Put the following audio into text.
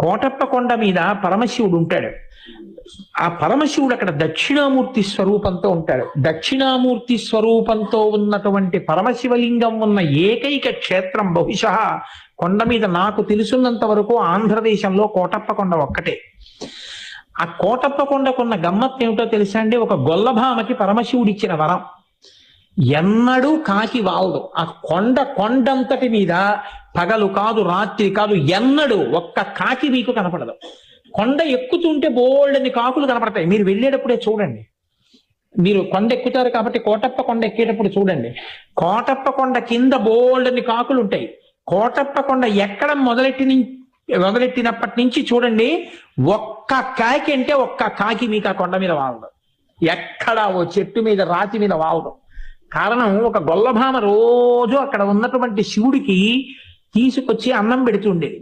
కోటప్ప కొండ మీద పరమశివుడు ఉంటాడు. ఆ పరమశివుడు అక్కడ దక్షిణామూర్తి స్వరూపంతో ఉంటాడు. దక్షిణామూర్తి స్వరూపంతో ఉన్నటువంటి పరమశివలింగం ఉన్న ఏకైక క్షేత్రం బహుశः కొండ మీద నాకు తెలుసున్నంత వరకు ఆంధ్రదేశంలో కోటప్ప కొండ ఒక్కటే. ఆ కోటప్ప కొండకున్న గమ్మత్తు ఏమిటో తెలుసా అండి? ఒక గొల్లభామకి పరమశివుడు ఇచ్చిన వరం, ఎన్నడూ కాకి వాలదు. ఆ కొండంతటి మీద పగలు కాదు రాత్రి కాదు ఎన్నడూ ఒక్క కాకి మీకు కనపడదు. కొండ ఎక్కుతుంటే బోల్డని కాకులు కనపడతాయి. మీరు వెళ్ళేటప్పుడే చూడండి. మీరు కొండ ఎక్కుతారు కాబట్టి కోటప్ప కొండ ఎక్కేటప్పుడు చూడండి. కోటప్ప కొండ కింద బోల్డని కాకులు ఉంటాయి. కోటప్ప కొండ ఎక్కడం మొదలెట్టినప్పటి నుంచి చూడండి, ఒక్క కాకి అంటే ఒక్క కాకి మీకు ఆ కొండ మీద వాలదు. ఎక్కడ ఓ చెట్టు మీద రాతి మీద వాలదు. కారణం, ఒక గొల్లభామ రోజు అక్కడ ఉన్నటువంటి శివుడికి తీసుకొచ్చి అన్నం పెడుతుండేది.